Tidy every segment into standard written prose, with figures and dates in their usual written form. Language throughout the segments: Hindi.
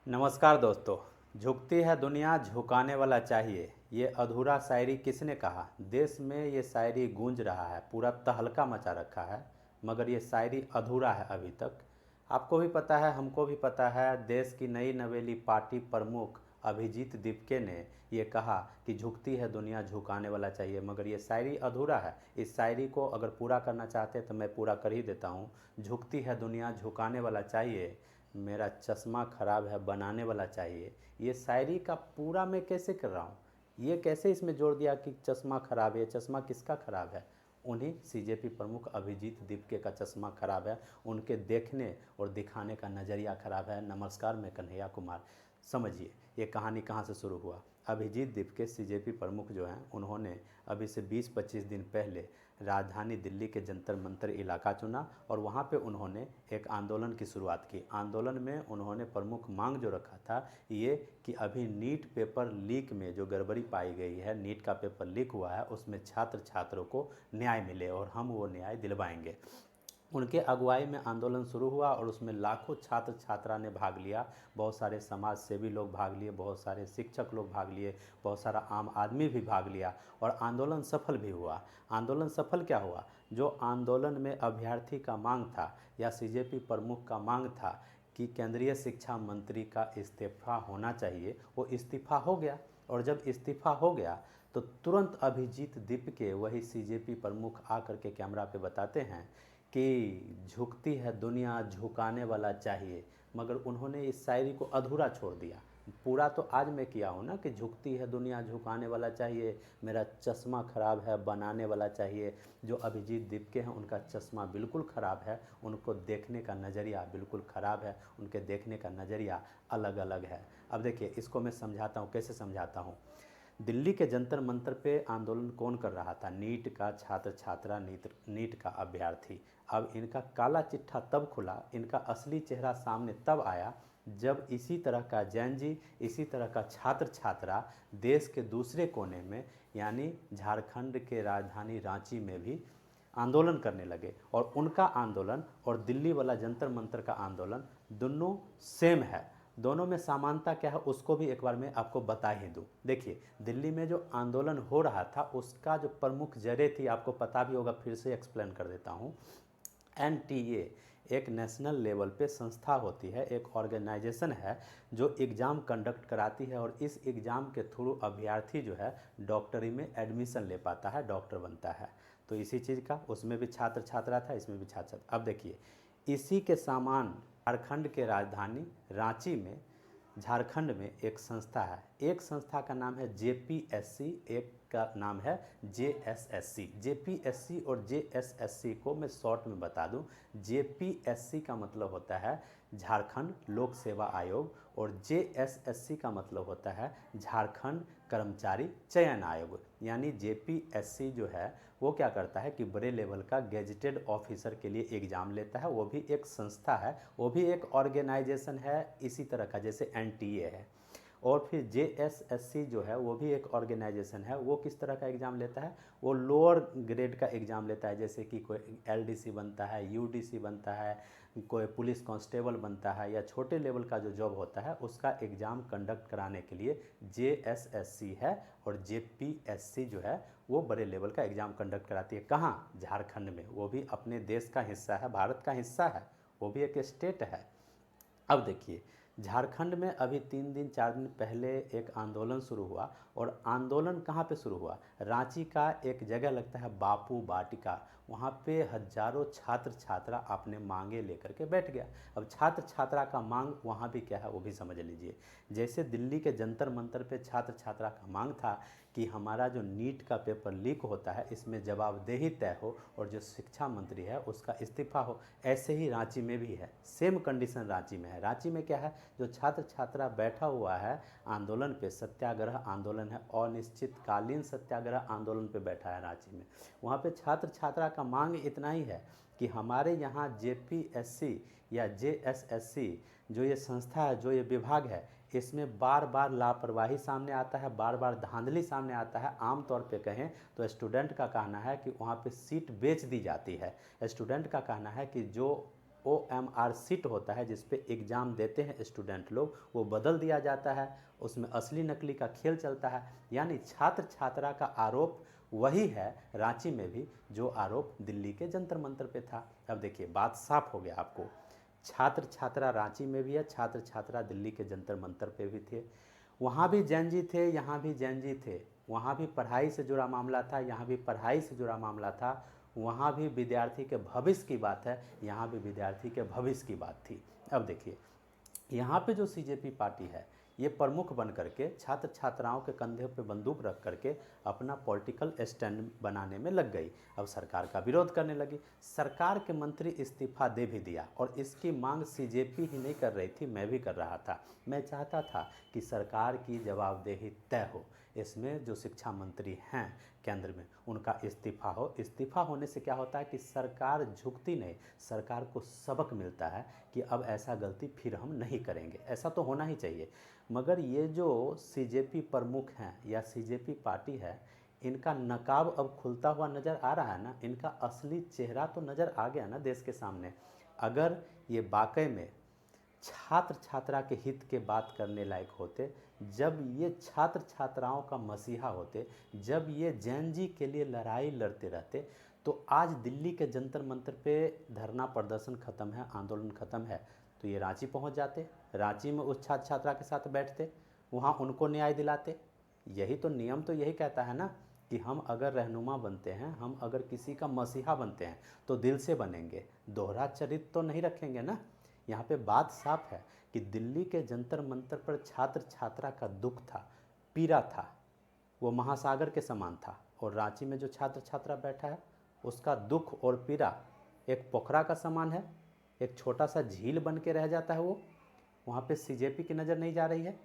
नमस्कार दोस्तों। झुकती है दुनिया झुकाने वाला चाहिए, ये अधूरा शायरी किसने कहा। देश में ये शायरी गूंज रहा है, पूरा तहलका मचा रखा है, मगर ये शायरी अधूरा है अभी तक। आपको भी पता है, हमको भी पता है। देश की नई नवेली पार्टी प्रमुख अभिजीत दीपके ने ये कहा कि झुकती है दुनिया झुकाने वाला चाहिए, मगर ये शायरी अधूरा है। इस शायरी को अगर पूरा करना चाहते हैं तो मैं पूरा कर ही देता हूँ। झुकती है दुनिया झुकाने वाला चाहिए, मेरा चश्मा ख़राब है बनाने वाला चाहिए। ये शायरी का पूरा मैं कैसे कर रहा हूँ, ये कैसे इसमें जोड़ दिया कि चश्मा ख़राब है। चश्मा किसका ख़राब है? उन्हीं सीजेपी प्रमुख अभिजीत दीपके का चश्मा ख़राब है। उनके देखने और दिखाने का नज़रिया ख़राब है। नमस्कार, मैं कन्हैया कुमार। समझिए ये कहानी कहाँ से शुरू हुआ। अभिजीत दीपके सीजेपी प्रमुख जो हैं, उन्होंने अभी से 20-25 दिन पहले राजधानी दिल्ली के जंतर मंतर इलाका चुना और वहाँ पे उन्होंने एक आंदोलन की शुरुआत की। आंदोलन में उन्होंने प्रमुख मांग जो रखा था ये कि अभी नीट पेपर लीक में जो गड़बड़ी पाई गई है, नीट का पेपर लीक हुआ है, उसमें छात्र छात्रों को न्याय मिले और हम वो न्याय दिलवाएंगे। उनके अगुवाई में आंदोलन शुरू हुआ और उसमें लाखों छात्र छात्रा ने भाग लिया। बहुत सारे समाज सेवी लोग भाग लिए, बहुत सारे शिक्षक लोग भाग लिए, बहुत सारा आम आदमी भी भाग लिया और आंदोलन सफल भी हुआ। आंदोलन सफल क्या हुआ? जो आंदोलन में अभ्यर्थी का मांग था या सीजेपी प्रमुख का मांग था कि केंद्रीय शिक्षा मंत्री का इस्तीफा होना चाहिए, वो इस्तीफा हो गया। और जब इस्तीफा हो गया तो तुरंत अभिजीत दीपके, वही सीजेपी प्रमुख, आकर के कैमरा पे बताते हैं कि झुकती है दुनिया झुकाने वाला चाहिए, मगर उन्होंने इस शायरी को अधूरा छोड़ दिया। पूरा तो आज मैं किया हूँ ना कि झुकती है दुनिया झुकाने वाला चाहिए, मेरा चश्मा ख़राब है बनाने वाला चाहिए। जो अभिजीत दीपके हैं उनका चश्मा बिल्कुल ख़राब है, उनको देखने का नज़रिया बिल्कुल ख़राब है, उनके देखने का नज़रिया अलग अलग है। अब देखिए इसको मैं समझाता हूँ, कैसे समझाता हूँ। दिल्ली के जंतर मंतर पे आंदोलन कौन कर रहा था? नीट का छात्र छात्रा, नीट का अभ्यर्थी। अब इनका काला चिट्ठा तब खुला, इनका असली चेहरा सामने तब आया जब इसी तरह का जैन जी, इसी तरह का छात्र छात्रा देश के दूसरे कोने में यानी झारखंड के राजधानी रांची में भी आंदोलन करने लगे। और उनका आंदोलन और दिल्ली वाला जंतर मंतर का आंदोलन दोनों सेम है। दोनों में समानता क्या है उसको भी एक बार मैं आपको बता ही दूं। देखिए दिल्ली में जो आंदोलन हो रहा था उसका जो प्रमुख जड़ें थी आपको पता भी होगा, फिर से एक्सप्लेन कर देता हूँ। एनटीए एक नेशनल लेवल पे संस्था होती है, एक ऑर्गेनाइजेशन है जो एग्ज़ाम कंडक्ट कराती है और इस एग्ज़ाम के थ्रू अभ्यर्थी जो है डॉक्टरी में एडमिशन ले पाता है, डॉक्टर बनता है। तो इसी चीज़ का उसमें भी छात्र छात्रा था, इसमें भी छात्र छात्रा। अब देखिए इसी के समान झारखंड के राजधानी रांची में, झारखंड में एक संस्था है। एक संस्था का नाम है जेपीएससी, एक का नाम है जेएसएससी। जेपीएससी और जेएसएससी को मैं शॉर्ट में बता दूं। जेपीएससी का मतलब होता है झारखंड लोक सेवा आयोग और जेएसएससी का मतलब होता है झारखंड कर्मचारी चयन आयोग। यानी जेपीएससी जो है वो क्या करता है कि बड़े लेवल का गेजेटेड ऑफिसर के लिए एग्ज़ाम लेता है। वो भी एक संस्था है, वो भी एक ऑर्गेनाइजेशन है इसी तरह का जैसे एनटीए है। और फिर जेएसएससी जो है वो भी एक ऑर्गेनाइजेशन है। वो किस तरह का एग्ज़ाम लेता है? वो लोअर ग्रेड का एग्ज़ाम लेता है, जैसे कि कोई एलडीसी बनता है, यूडीसी बनता है, कोई पुलिस कांस्टेबल बनता है, या छोटे लेवल का जो जॉब होता है उसका एग्ज़ाम कंडक्ट कराने के लिए जेएसएससी है। और जेपीएससी जो है वो बड़े लेवल का एग्ज़ाम कंडक्ट कराती है। कहाँ? झारखंड में। वो भी अपने देश का हिस्सा है, भारत का हिस्सा है, वो भी एक स्टेट है। अब देखिए झारखंड में अभी 3-4 दिन पहले एक आंदोलन शुरू हुआ और आंदोलन कहाँ पे शुरू हुआ? रांची का एक जगह लगता है बापू वाटिका, वहाँ पे हजारों छात्र छात्रा अपने मांगे लेकर के बैठ गया। अब छात्र छात्रा का मांग वहाँ भी क्या है वो भी समझ लीजिए। जैसे दिल्ली के जंतर मंतर पे छात्र छात्रा का मांग था कि हमारा जो नीट का पेपर लीक होता है इसमें जवाबदेही तय हो और जो शिक्षा मंत्री है उसका इस्तीफा हो, ऐसे ही रांची में भी है। सेम कंडीशन रांची में है। रांची में क्या है? जो छात्र छात्रा बैठा हुआ है आंदोलन पे, सत्याग्रह आंदोलन है, अनिश्चितकालीन सत्याग्रह आंदोलन पे बैठा है रांची में। वहाँ पे छात्र छात्रा का मांग इतना ही है कि हमारे यहाँ जेपीएससी या जेएसएससी जो ये संस्था है, जो ये विभाग है, इसमें बार बार लापरवाही सामने आता है, बार बार धांधली सामने आता है। आमतौर पे कहें तो स्टूडेंट का कहना है कि वहाँ पे सीट बेच दी जाती है। स्टूडेंट का कहना है कि जो OMR सीट होता है जिस पे एग्ज़ाम देते हैं स्टूडेंट लोग, वो बदल दिया जाता है, उसमें असली नकली का खेल चलता है। यानी छात्र छात्रा का आरोप वही है रांची में भी जो आरोप दिल्ली के जंतर मंतर पे था। अब देखिए बात साफ हो गया आपको, छात्र छात्रा रांची में भी है, छात्र छात्रा दिल्ली के जंतर मंतर पे भी थे, वहाँ भी जैन जी थे, यहाँ भी जैन जी थे, वहाँ भी पढ़ाई से जुड़ा मामला था, यहाँ भी पढ़ाई से जुड़ा मामला था, वहाँ भी विद्यार्थी के भविष्य की बात है, यहाँ भी विद्यार्थी के भविष्य की बात थी। अब देखिए यहाँ पे जो CJP पार्टी है ये प्रमुख बन करके छात्र छात्राओं के कंधे पे बंदूक रख करके अपना पॉलिटिकल स्टैंड बनाने में लग गई। अब सरकार का विरोध करने लगी, सरकार के मंत्री इस्तीफा दे भी दिया और इसकी मांग CJP ही नहीं कर रही थी, मैं भी कर रहा था। मैं चाहता था कि सरकार की जवाबदेही तय हो, इसमें जो शिक्षा मंत्री हैं केंद्र में उनका इस्तीफा हो। इस्तीफा होने से क्या होता है कि सरकार झुकती नहीं, सरकार को सबक मिलता है कि अब ऐसा गलती फिर हम नहीं करेंगे, ऐसा तो होना ही चाहिए। मगर ये जो CJP प्रमुख हैं या CJP पार्टी है, इनका नकाब अब खुलता हुआ नज़र आ रहा है ना, इनका असली चेहरा तो नज़र आ गया ना देश के सामने। अगर ये वाकई में छात्र छात्रा के हित के बात करने लायक होते, जब ये छात्र छात्राओं का मसीहा होते, जब ये जैन जी के लिए लड़ाई लड़ते रहते, तो आज दिल्ली के जंतर मंतर पे धरना प्रदर्शन खत्म है, आंदोलन खत्म है, तो ये रांची पहुंच जाते, रांची में उस छात्र छात्रा के साथ बैठते, वहाँ उनको न्याय दिलाते। यही तो नियम तो यही कहता है ना कि हम अगर रहनुमा बनते हैं, हम अगर किसी का मसीहा बनते हैं तो दिल से बनेंगे, दोहरा चरित्र तो नहीं रखेंगे ना। यहाँ पे बात साफ है कि दिल्ली के जंतर मंतर पर छात्र छात्रा का दुख था, पीड़ा था, वो महासागर के समान था, और रांची में जो छात्र छात्रा बैठा है उसका दुख और पीड़ा एक पोखरा का समान है, एक छोटा सा झील बन के रह जाता है। वो वहाँ पे CJP की नज़र नहीं जा रही है,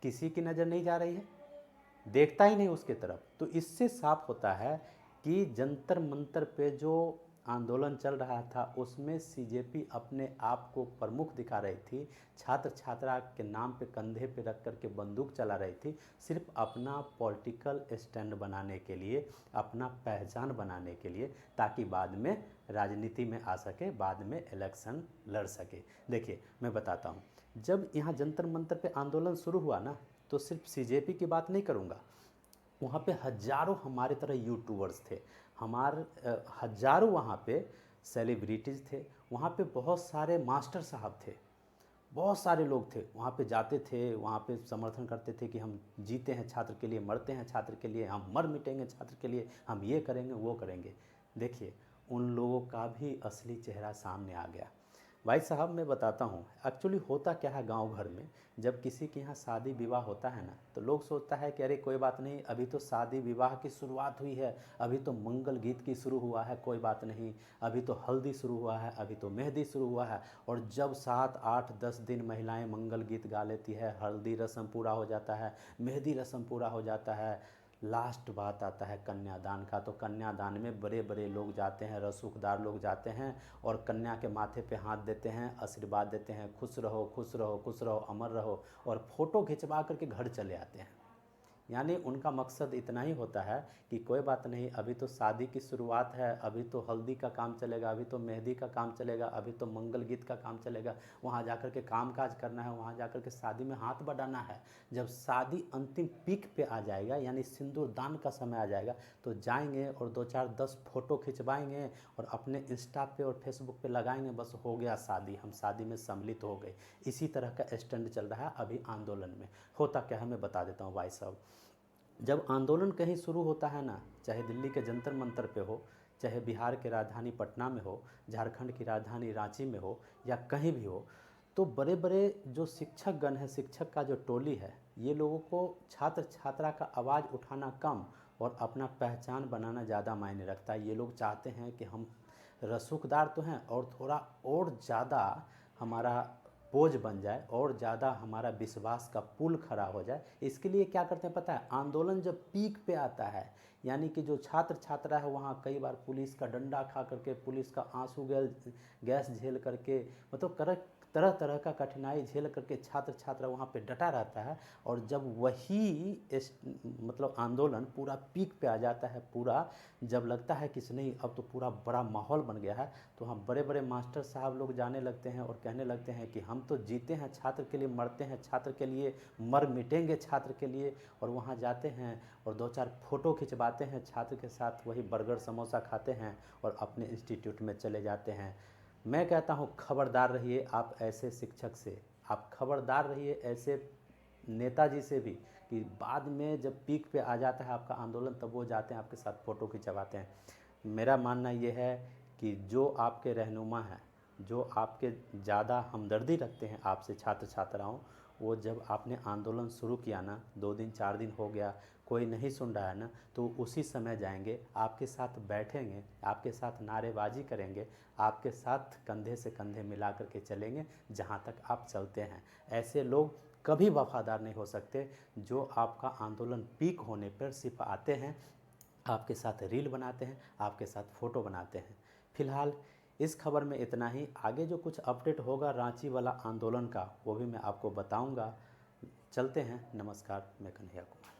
किसी की नज़र नहीं जा रही है, देखता ही नहीं उसके तरफ। तो इससे साफ होता है कि जंतर मंतर पे जो आंदोलन चल रहा था उसमें CJP अपने आप को प्रमुख दिखा रही थी, छात्र छात्रा के नाम पे कंधे पे रख करके बंदूक चला रही थी, सिर्फ अपना पॉलिटिकल स्टैंड बनाने के लिए, अपना पहचान बनाने के लिए, ताकि बाद में राजनीति में आ सके, बाद में इलेक्शन लड़ सके। देखिए मैं बताता हूँ, जब यहाँ जंतर मंतर पे आंदोलन शुरू हुआ ना, तो सिर्फ CJP की बात नहीं करूँगा, वहाँ पे हज़ारों हमारे तरह यूट्यूबर्स थे, हज़ारों वहाँ पे सेलिब्रिटीज़ थे, वहाँ पे बहुत सारे मास्टर साहब थे, बहुत सारे लोग थे, वहाँ पे जाते थे, वहाँ पे समर्थन करते थे कि हम जीते हैं छात्र के लिए, मरते हैं छात्र के लिए, हम मर मिटेंगे छात्र के लिए, हम ये करेंगे वो करेंगे। देखिए उन लोगों का भी असली चेहरा सामने आ गया। भाई साहब मैं बताता हूँ एक्चुअली होता क्या है गांव घर में, जब किसी के यहाँ शादी विवाह होता है ना, तो लोग सोचता है कि अरे कोई बात नहीं, अभी तो शादी विवाह की शुरुआत हुई है, अभी तो मंगल गीत की शुरू हुआ है, कोई बात नहीं, अभी तो हल्दी शुरू हुआ है, अभी तो मेहंदी शुरू हुआ है। और जब 7 8 10 दिन महिलाएं मंगल गीत गा लेती है, हल्दी रस्म पूरा हो जाता है, मेहंदी रस्म पूरा हो जाता है, लास्ट बात आता है कन्यादान का। तो कन्यादान में बड़े बड़े लोग जाते हैं, रसूखदार लोग जाते हैं और कन्या के माथे पे हाथ देते हैं, आशीर्वाद देते हैं, खुश रहो खुश रहो खुश रहो अमर रहो, और फोटो खिंचवा करके घर चले आते हैं। यानी उनका मकसद इतना ही होता है कि कोई बात नहीं, अभी तो शादी की शुरुआत है, अभी तो हल्दी का काम चलेगा, अभी तो मेहंदी का काम चलेगा, अभी तो मंगल गीत का काम चलेगा, वहाँ जाकर के काम काज करना है, वहाँ जाकर के शादी में हाथ बढ़ाना है। जब शादी अंतिम पीक पे आ जाएगा, यानी सिंदूर दान का समय आ जाएगा, तो जाएंगे और 2 4 10 फोटो खिंचवाएंगे और अपने इंस्टा पे और फेसबुक पे लगाएंगे, बस हो गया शादी, हम शादी में सम्मिलित हो गए। इसी तरह का स्टैंड चल रहा है अभी आंदोलन में। होता क्या है मैं बता देता हूँ भाई साहब, जब आंदोलन कहीं शुरू होता है ना, चाहे दिल्ली के जंतर मंतर पे हो, चाहे बिहार के राजधानी पटना में हो, झारखंड की राजधानी रांची में हो, या कहीं भी हो, तो बड़े बड़े जो शिक्षक गण है, शिक्षक का जो टोली है, ये लोगों को छात्र छात्रा का आवाज़ उठाना कम और अपना पहचान बनाना ज़्यादा मायने रखता है। ये लोग चाहते हैं कि हम रसूखदार तो हैं और थोड़ा और ज़्यादा हमारा बोझ बन जाए, और ज़्यादा हमारा विश्वास का पुल खड़ा हो जाए। इसके लिए क्या करते हैं पता है, आंदोलन जब पीक पे आता है, यानी कि जो छात्र छात्रा है वहाँ कई बार पुलिस का डंडा खा करके, पुलिस का आंसू गैस झेल करके, मतलब तरह तरह का कठिनाई झेल करके छात्र छात्रा वहाँ पे डटा रहता है। और जब वही मतलब आंदोलन पूरा पीक पे आ जाता है, पूरा जब लगता है कि नहीं अब तो पूरा बड़ा माहौल बन गया है, तो वहाँ बड़े बड़े मास्टर साहब लोग जाने लगते हैं और कहने लगते हैं कि हम तो जीते हैं छात्र के लिए, मरते हैं छात्र के लिए, मर मिटेंगे छात्र के लिए। और वहाँ जाते हैं और दो चार फोटो खिंचवाते हैं छात्र के साथ, वही बर्गर समोसा खाते हैं और अपने इंस्टीट्यूट में चले जाते हैं। मैं कहता हूँ खबरदार रहिए आप ऐसे शिक्षक से, आप खबरदार रहिए ऐसे नेताजी से भी, कि बाद में जब पीक पे आ जाता है आपका आंदोलन, तब वो जाते हैं आपके साथ फ़ोटो खिंचवाते हैं। मेरा मानना ये है कि जो आपके रहनुमा हैं, जो आपके ज़्यादा हमदर्दी रखते हैं आपसे छात्र छात्राओं, वो जब आपने आंदोलन शुरू किया ना, 2 दिन 4 दिन हो गया, कोई नहीं सुन रहा है ना, तो उसी समय जाएंगे, आपके साथ बैठेंगे, आपके साथ नारेबाजी करेंगे, आपके साथ कंधे से कंधे मिला करके चलेंगे जहाँ तक आप चलते हैं। ऐसे लोग कभी वफादार नहीं हो सकते जो आपका आंदोलन पीक होने पर सिर्फ आते हैं, आपके साथ रील बनाते हैं, आपके साथ फ़ोटो बनाते हैं। फिलहाल इस खबर में इतना ही। आगे जो कुछ अपडेट होगा रांची वाला आंदोलन का, वो भी मैं आपको बताऊंगा। चलते हैं, नमस्कार, मैं कन्हैया कुमार।